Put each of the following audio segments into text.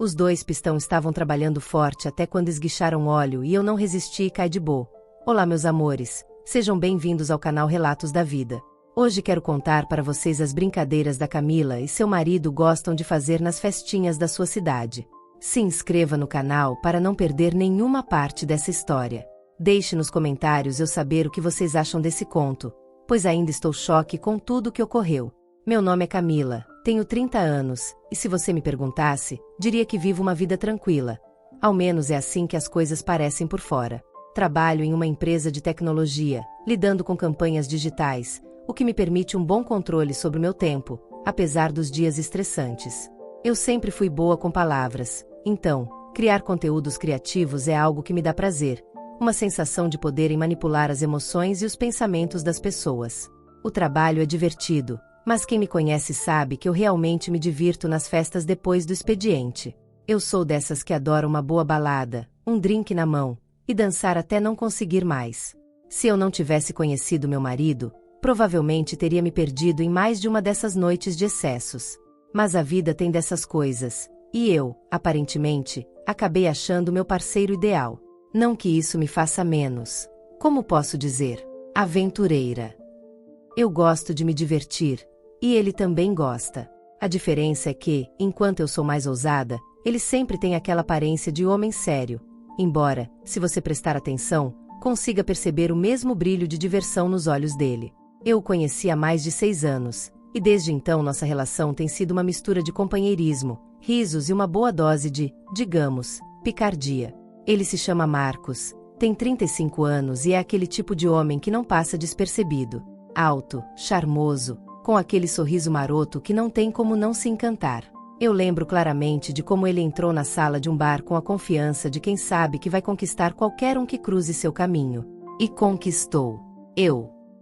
Os dois pistões estavam trabalhando forte até quando esguicharam óleo e eu não resisti e caí de boa. Olá meus amores, sejam bem-vindos ao canal Relatos da Vida. Hoje quero contar para vocês as brincadeiras da Camila e seu marido gostam de fazer nas festinhas da sua cidade. Se inscreva no canal para não perder nenhuma parte dessa história. Deixe nos comentários eu saber o que vocês acham desse conto, pois ainda estou choque com tudo o que ocorreu. Meu nome é Camila, tenho 30 anos, e se você me perguntasse, diria que vivo uma vida tranquila. Ao menos é assim que as coisas parecem por fora. Trabalho em uma empresa de tecnologia, lidando com campanhas digitais, o que me permite um bom controle sobre o meu tempo, apesar dos dias estressantes. Eu sempre fui boa com palavras, então, criar conteúdos criativos é algo que me dá prazer, uma sensação de poder em manipular as emoções e os pensamentos das pessoas. O trabalho é divertido, mas quem me conhece sabe que eu realmente me divirto nas festas depois do expediente. Eu sou dessas que adoram uma boa balada, um drink na mão, e dançar até não conseguir mais. Se eu não tivesse conhecido meu marido, provavelmente teria me perdido em mais de uma dessas noites de excessos. Mas a vida tem dessas coisas, e eu, aparentemente, acabei achando meu parceiro ideal. Não que isso me faça menos, como posso dizer, aventureira. Eu gosto de me divertir, e ele também gosta. A diferença é que, enquanto eu sou mais ousada, ele sempre tem aquela aparência de homem sério, embora, se você prestar atenção, consiga perceber o mesmo brilho de diversão nos olhos dele. Eu o conheci há mais de 6 anos, e desde então nossa relação tem sido uma mistura de companheirismo, risos e uma boa dose de, digamos, picardia. Ele se chama Marcos, tem 35 anos e é aquele tipo de homem que não passa despercebido. Alto, charmoso, com aquele sorriso maroto que não tem como não se encantar. Eu lembro claramente de como ele entrou na sala de um bar com a confiança de quem sabe que vai conquistar qualquer um que cruze seu caminho. E conquistou.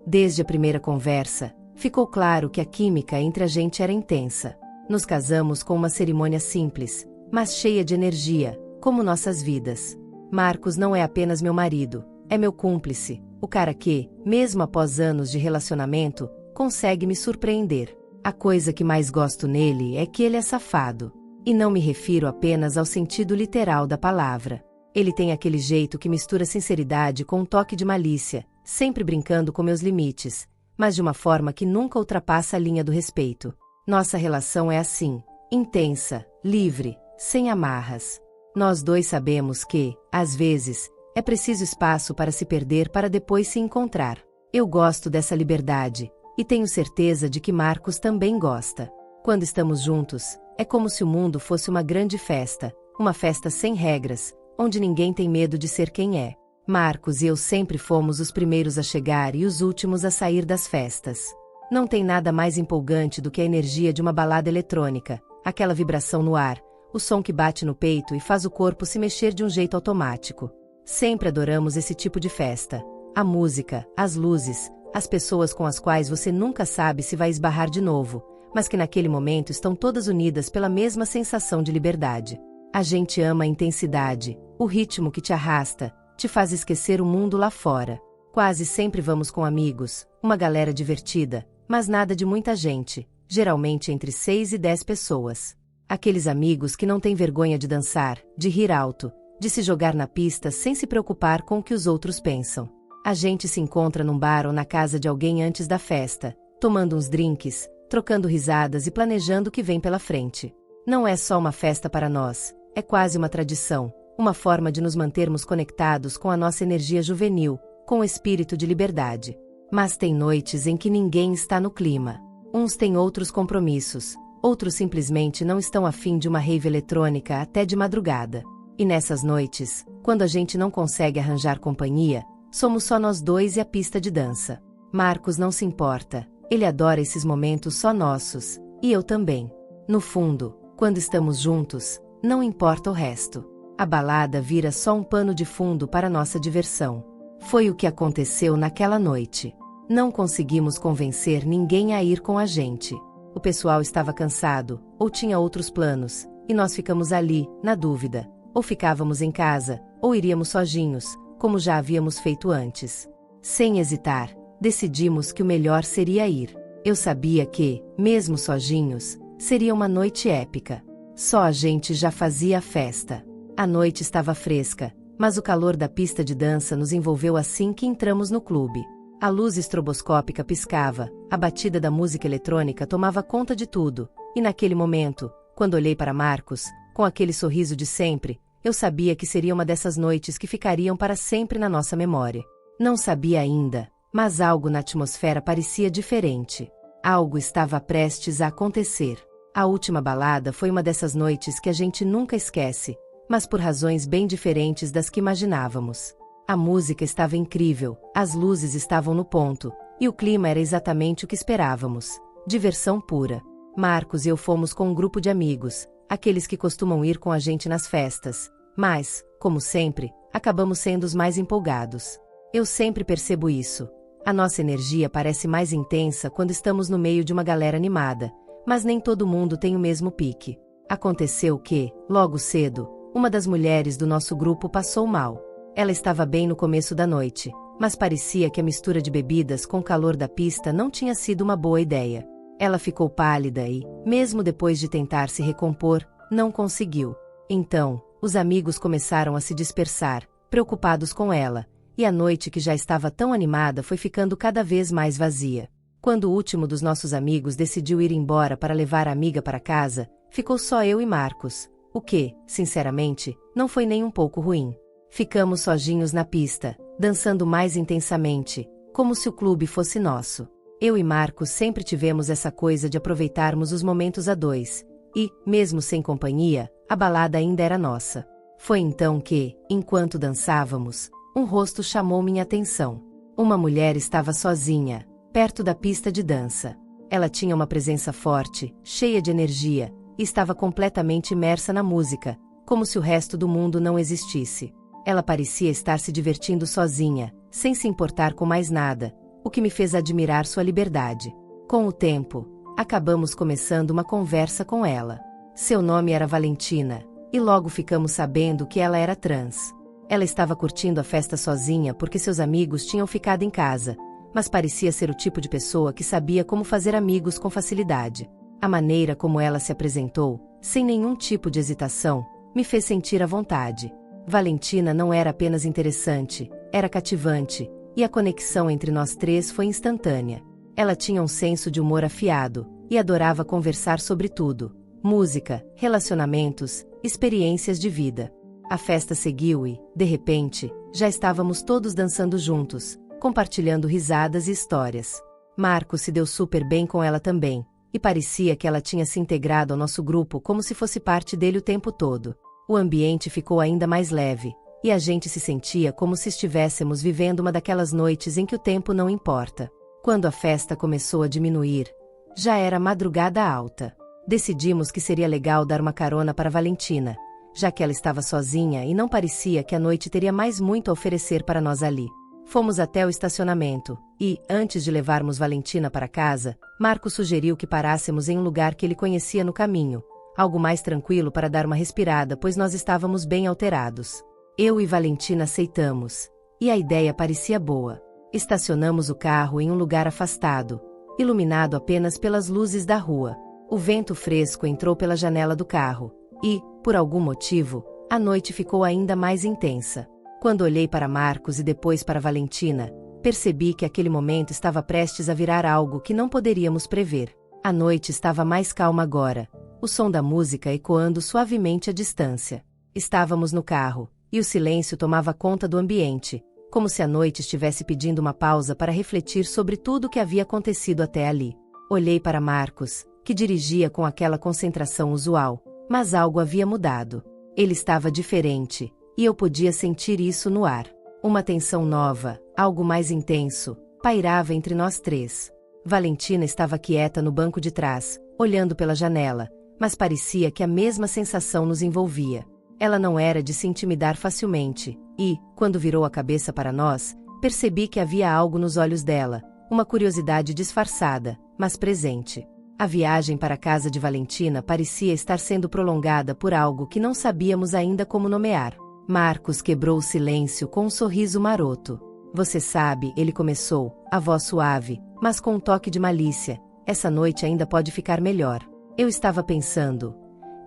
Desde a primeira conversa, ficou claro que a química entre a gente era intensa. Nos casamos com uma cerimônia simples, mas cheia de energia, como nossas vidas. Marcos não é apenas meu marido, é meu cúmplice, o cara que, mesmo após anos de relacionamento, consegue me surpreender. A coisa que mais gosto nele é que ele é safado. E não me refiro apenas ao sentido literal da palavra. Ele tem aquele jeito que mistura sinceridade com um toque de malícia, sempre brincando com meus limites, mas de uma forma que nunca ultrapassa a linha do respeito. Nossa relação é assim, intensa, livre, sem amarras. Nós dois sabemos que, às vezes, é preciso espaço para se perder para depois se encontrar. Eu gosto dessa liberdade, e tenho certeza de que Marcos também gosta. Quando estamos juntos, é como se o mundo fosse uma grande festa, uma festa sem regras, onde ninguém tem medo de ser quem é. Marcos e eu sempre fomos os primeiros a chegar e os últimos a sair das festas. Não tem nada mais empolgante do que a energia de uma balada eletrônica, aquela vibração no ar, o som que bate no peito e faz o corpo se mexer de um jeito automático. Sempre adoramos esse tipo de festa. A música, as luzes, as pessoas com as quais você nunca sabe se vai esbarrar de novo, mas que naquele momento estão todas unidas pela mesma sensação de liberdade. A gente ama a intensidade, o ritmo que te arrasta, te faz esquecer o mundo lá fora. Quase sempre vamos com amigos, uma galera divertida, mas nada de muita gente, geralmente entre 6 e 10 pessoas. Aqueles amigos que não têm vergonha de dançar, de rir alto, de se jogar na pista sem se preocupar com o que os outros pensam. A gente se encontra num bar ou na casa de alguém antes da festa, tomando uns drinks, trocando risadas e planejando o que vem pela frente. Não é só uma festa para nós, é quase uma tradição, uma forma de nos mantermos conectados com a nossa energia juvenil, com o espírito de liberdade. Mas tem noites em que ninguém está no clima. Uns têm outros compromissos, outros simplesmente não estão afim de uma rave eletrônica até de madrugada. E nessas noites, quando a gente não consegue arranjar companhia, somos só nós dois e a pista de dança. Marcos não se importa, ele adora esses momentos só nossos, e eu também. No fundo, quando estamos juntos, não importa o resto. A balada vira só um pano de fundo para nossa diversão. Foi o que aconteceu naquela noite. Não conseguimos convencer ninguém a ir com a gente. O pessoal estava cansado, ou tinha outros planos, e nós ficamos ali, na dúvida. Ou ficávamos em casa, ou iríamos sozinhos, como já havíamos feito antes. Sem hesitar, decidimos que o melhor seria ir. Eu sabia que, mesmo sozinhos, seria uma noite épica. Só a gente já fazia a festa. A noite estava fresca, mas o calor da pista de dança nos envolveu assim que entramos no clube. A luz estroboscópica piscava, a batida da música eletrônica tomava conta de tudo, e naquele momento, quando olhei para Marcos, com aquele sorriso de sempre, eu sabia que seria uma dessas noites que ficariam para sempre na nossa memória. Não sabia ainda, mas algo na atmosfera parecia diferente. Algo estava prestes a acontecer. A última balada foi uma dessas noites que a gente nunca esquece, mas por razões bem diferentes das que imaginávamos. A música estava incrível, as luzes estavam no ponto, e o clima era exatamente o que esperávamos. Diversão pura. Marcos e eu fomos com um grupo de amigos, aqueles que costumam ir com a gente nas festas, mas, como sempre, acabamos sendo os mais empolgados. Eu sempre percebo isso. A nossa energia parece mais intensa quando estamos no meio de uma galera animada, mas nem todo mundo tem o mesmo pique. Aconteceu que, logo cedo, uma das mulheres do nosso grupo passou mal. Ela estava bem no começo da noite, mas parecia que a mistura de bebidas com o calor da pista não tinha sido uma boa ideia. Ela ficou pálida e, mesmo depois de tentar se recompor, não conseguiu. Então, os amigos começaram a se dispersar, preocupados com ela, e a noite que já estava tão animada foi ficando cada vez mais vazia. Quando o último dos nossos amigos decidiu ir embora para levar a amiga para casa, ficou só eu e Marcos, o que, sinceramente, não foi nem um pouco ruim. Ficamos sozinhos na pista, dançando mais intensamente, como se o clube fosse nosso. Eu e Marcos sempre tivemos essa coisa de aproveitarmos os momentos a dois, e, mesmo sem companhia, a balada ainda era nossa. Foi então que, enquanto dançávamos, um rosto chamou minha atenção. Uma mulher estava sozinha, perto da pista de dança. Ela tinha uma presença forte, cheia de energia, e estava completamente imersa na música, como se o resto do mundo não existisse. Ela parecia estar se divertindo sozinha, sem se importar com mais nada, o que me fez admirar sua liberdade. Com o tempo, acabamos começando uma conversa com ela. Seu nome era Valentina, e logo ficamos sabendo que ela era trans. Ela estava curtindo a festa sozinha porque seus amigos tinham ficado em casa, mas parecia ser o tipo de pessoa que sabia como fazer amigos com facilidade. A maneira como ela se apresentou, sem nenhum tipo de hesitação, me fez sentir à vontade. Valentina não era apenas interessante, era cativante, e a conexão entre nós três foi instantânea. Ela tinha um senso de humor afiado, e adorava conversar sobre tudo: música, relacionamentos, experiências de vida. A festa seguiu e, de repente, já estávamos todos dançando juntos, compartilhando risadas e histórias. Marcos se deu super bem com ela também, e parecia que ela tinha se integrado ao nosso grupo como se fosse parte dele o tempo todo. O ambiente ficou ainda mais leve, e a gente se sentia como se estivéssemos vivendo uma daquelas noites em que o tempo não importa. Quando a festa começou a diminuir, já era madrugada alta. Decidimos que seria legal dar uma carona para Valentina, já que ela estava sozinha e não parecia que a noite teria mais muito a oferecer para nós ali. Fomos até o estacionamento, e, antes de levarmos Valentina para casa, Marcos sugeriu que parássemos em um lugar que ele conhecia no caminho, algo mais tranquilo para dar uma respirada, pois nós estávamos bem alterados. Eu e Valentina aceitamos, e a ideia parecia boa. Estacionamos o carro em um lugar afastado, iluminado apenas pelas luzes da rua. O vento fresco entrou pela janela do carro, e, por algum motivo, a noite ficou ainda mais intensa. Quando olhei para Marcos e depois para Valentina, percebi que aquele momento estava prestes a virar algo que não poderíamos prever. A noite estava mais calma agora, o som da música ecoando suavemente à distância. Estávamos no carro, e o silêncio tomava conta do ambiente, como se a noite estivesse pedindo uma pausa para refletir sobre tudo o que havia acontecido até ali. Olhei para Marcos, que dirigia com aquela concentração usual, mas algo havia mudado. Ele estava diferente, e eu podia sentir isso no ar. Uma tensão nova, algo mais intenso, pairava entre nós três. Valentina estava quieta no banco de trás, olhando pela janela, mas parecia que a mesma sensação nos envolvia. Ela não era de se intimidar facilmente, e, quando virou a cabeça para nós, percebi que havia algo nos olhos dela, uma curiosidade disfarçada, mas presente. A viagem para a casa de Valentina parecia estar sendo prolongada por algo que não sabíamos ainda como nomear. Marcos quebrou o silêncio com um sorriso maroto. Você sabe, ele começou, a voz suave, mas com um toque de malícia, essa noite ainda pode ficar melhor. Eu estava pensando,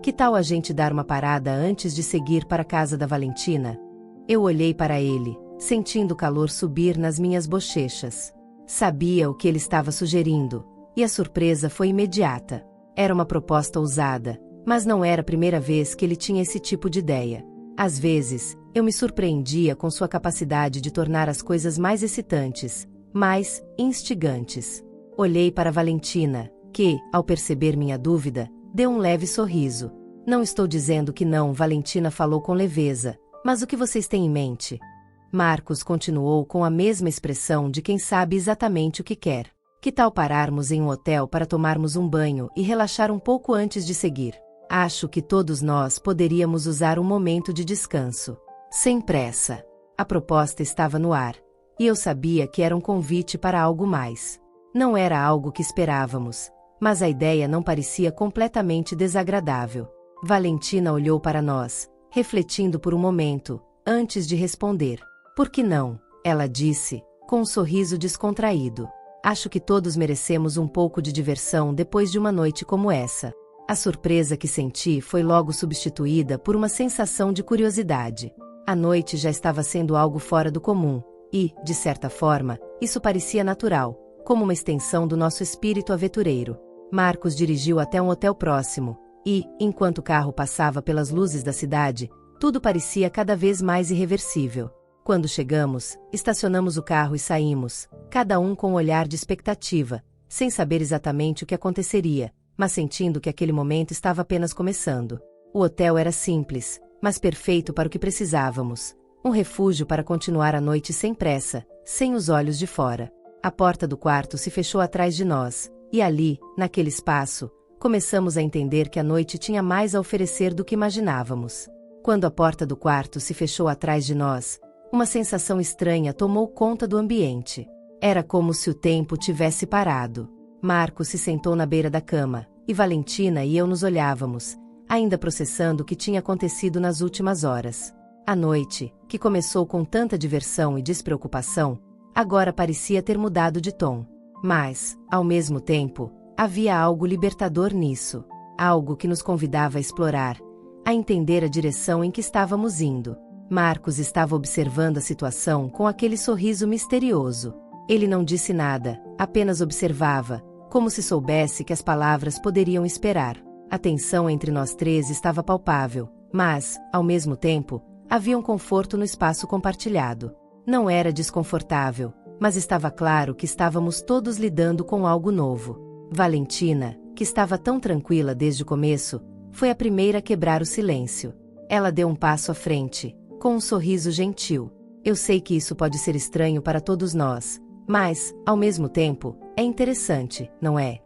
Que tal a gente dar uma parada antes de seguir para a casa da Valentina? Eu olhei para ele, sentindo o calor subir nas minhas bochechas. Sabia o que ele estava sugerindo, e a surpresa foi imediata. Era uma proposta ousada, mas não era a primeira vez que ele tinha esse tipo de ideia. Às vezes, eu me surpreendia com sua capacidade de tornar as coisas mais excitantes, mais instigantes. Olhei para Valentina, que, ao perceber minha dúvida, deu um leve sorriso. Não estou dizendo que não, Valentina falou com leveza, mas o que vocês têm em mente? Marcos continuou com a mesma expressão de quem sabe exatamente o que quer. Que tal pararmos em um hotel para tomarmos um banho e relaxar um pouco antes de seguir? Acho que todos nós poderíamos usar um momento de descanso. Sem pressa. A proposta estava no ar, e eu sabia que era um convite para algo mais. Não era algo que esperávamos, mas a ideia não parecia completamente desagradável. Valentina olhou para nós, refletindo por um momento, antes de responder. Por que não? Ela disse, com um sorriso descontraído. Acho que todos merecemos um pouco de diversão depois de uma noite como essa. A surpresa que senti foi logo substituída por uma sensação de curiosidade. A noite já estava sendo algo fora do comum, e, de certa forma, isso parecia natural, como uma extensão do nosso espírito aventureiro. Marcos dirigiu até um hotel próximo, e, enquanto o carro passava pelas luzes da cidade, tudo parecia cada vez mais irreversível. Quando chegamos, estacionamos o carro e saímos, cada um com um olhar de expectativa, sem saber exatamente o que aconteceria, mas sentindo que aquele momento estava apenas começando. O hotel era simples, mas perfeito para o que precisávamos. Um refúgio para continuar a noite sem pressa, sem os olhos de fora. A porta do quarto se fechou atrás de nós, e ali, naquele espaço, começamos a entender que a noite tinha mais a oferecer do que imaginávamos. Quando a porta do quarto se fechou atrás de nós, uma sensação estranha tomou conta do ambiente. Era como se o tempo tivesse parado. Marcos se sentou na beira da cama, e Valentina e eu nos olhávamos, ainda processando o que tinha acontecido nas últimas horas. A noite, que começou com tanta diversão e despreocupação, agora parecia ter mudado de tom. Mas, ao mesmo tempo, havia algo libertador nisso. Algo que nos convidava a explorar, a entender a direção em que estávamos indo. Marcos estava observando a situação com aquele sorriso misterioso. Ele não disse nada, apenas observava, como se soubesse que as palavras poderiam esperar. A tensão entre nós três estava palpável, mas, ao mesmo tempo, havia um conforto no espaço compartilhado. Não era desconfortável, mas estava claro que estávamos todos lidando com algo novo. Valentina, que estava tão tranquila desde o começo, foi a primeira a quebrar o silêncio. Ela deu um passo à frente, com um sorriso gentil. Eu sei que isso pode ser estranho para todos nós, mas, ao mesmo tempo, é interessante, não é?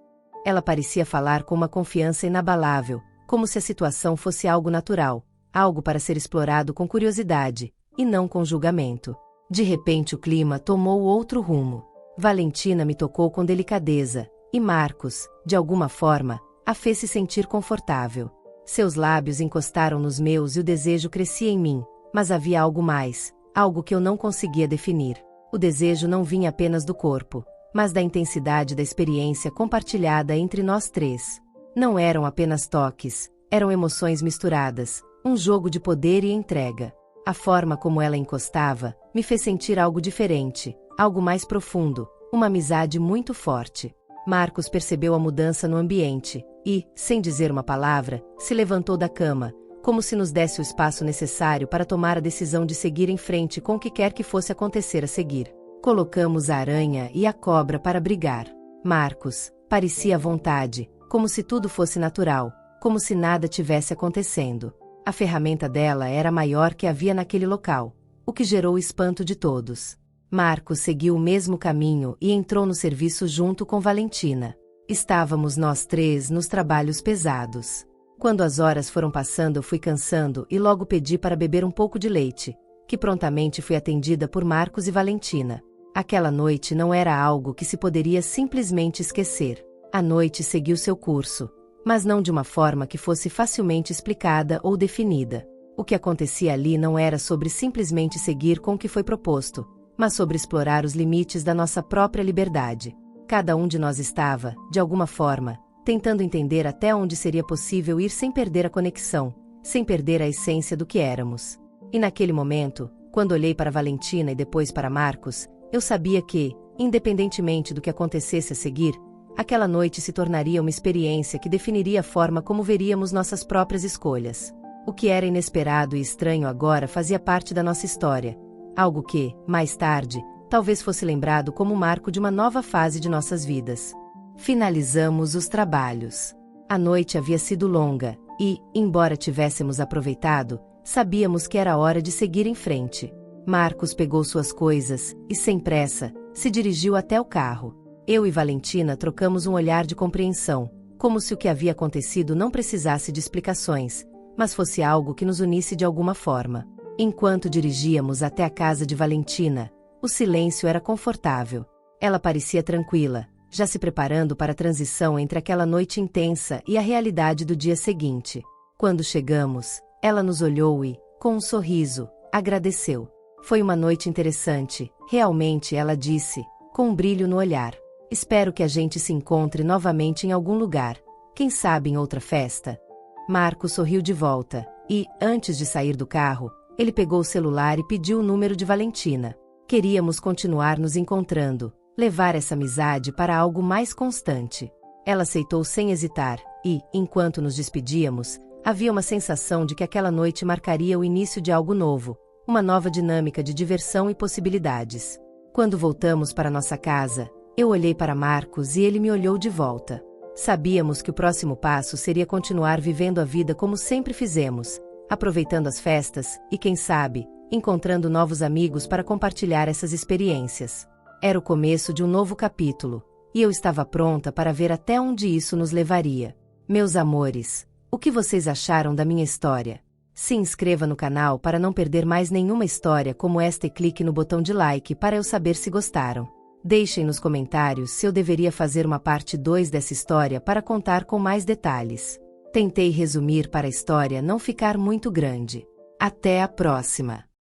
Ela parecia falar com uma confiança inabalável, como se a situação fosse algo natural, algo para ser explorado com curiosidade, e não com julgamento. De repente o clima tomou outro rumo. Valentina me tocou com delicadeza, e Marcos, de alguma forma, a fez se sentir confortável. Seus lábios encostaram nos meus e o desejo crescia em mim, mas havia algo mais, algo que eu não conseguia definir. O desejo não vinha apenas do corpo, mas da intensidade da experiência compartilhada entre nós três. Não eram apenas toques, eram emoções misturadas, um jogo de poder e entrega. A forma como ela encostava me fez sentir algo diferente, algo mais profundo, uma amizade muito forte. Marcos percebeu a mudança no ambiente e, sem dizer uma palavra, se levantou da cama, como se nos desse o espaço necessário para tomar a decisão de seguir em frente com o que quer que fosse acontecer a seguir. Colocamos a aranha e a cobra para brigar. Marcos parecia à vontade, como se tudo fosse natural, como se nada tivesse acontecendo. A ferramenta dela era a maior que havia naquele local, o que gerou o espanto de todos. Marcos seguiu o mesmo caminho e entrou no serviço junto com Valentina. Estávamos nós três nos trabalhos pesados. Quando as horas foram passando eu fui cansando e logo pedi para beber um pouco de leite, que prontamente fui atendida por Marcos e Valentina. Aquela noite não era algo que se poderia simplesmente esquecer. A noite seguiu seu curso, mas não de uma forma que fosse facilmente explicada ou definida. O que acontecia ali não era sobre simplesmente seguir com o que foi proposto, mas sobre explorar os limites da nossa própria liberdade. Cada um de nós estava, de alguma forma, tentando entender até onde seria possível ir sem perder a conexão, sem perder a essência do que éramos. E naquele momento, quando olhei para Valentina e depois para Marcos, eu sabia que, independentemente do que acontecesse a seguir, aquela noite se tornaria uma experiência que definiria a forma como veríamos nossas próprias escolhas. O que era inesperado e estranho agora fazia parte da nossa história, algo que, mais tarde, talvez fosse lembrado como o marco de uma nova fase de nossas vidas. Finalizamos os trabalhos. A noite havia sido longa, e, embora tivéssemos aproveitado, sabíamos que era hora de seguir em frente. Marcos pegou suas coisas e, sem pressa, se dirigiu até o carro. Eu e Valentina trocamos um olhar de compreensão, como se o que havia acontecido não precisasse de explicações, mas fosse algo que nos unisse de alguma forma. Enquanto dirigíamos até a casa de Valentina, o silêncio era confortável. Ela parecia tranquila, já se preparando para a transição entre aquela noite intensa e a realidade do dia seguinte. Quando chegamos, ela nos olhou e, com um sorriso, agradeceu. Foi uma noite interessante, realmente, ela disse, com um brilho no olhar. Espero que a gente se encontre novamente em algum lugar, quem sabe em outra festa. Marco sorriu de volta, e, antes de sair do carro, ele pegou o celular e pediu o número de Valentina. Queríamos continuar nos encontrando, levar essa amizade para algo mais constante. Ela aceitou sem hesitar, e, enquanto nos despedíamos, havia uma sensação de que aquela noite marcaria o início de algo novo, uma nova dinâmica de diversão e possibilidades. Quando voltamos para nossa casa, eu olhei para Marcos e ele me olhou de volta. Sabíamos que o próximo passo seria continuar vivendo a vida como sempre fizemos, aproveitando as festas e, quem sabe, encontrando novos amigos para compartilhar essas experiências. Era o começo de um novo capítulo, e eu estava pronta para ver até onde isso nos levaria. Meus amores, o que vocês acharam da minha história? Se inscreva no canal para não perder mais nenhuma história como esta e clique no botão de like para eu saber se gostaram. Deixem nos comentários se eu deveria fazer uma parte 2 dessa história para contar com mais detalhes. Tentei resumir para a história não ficar muito grande. Até a próxima!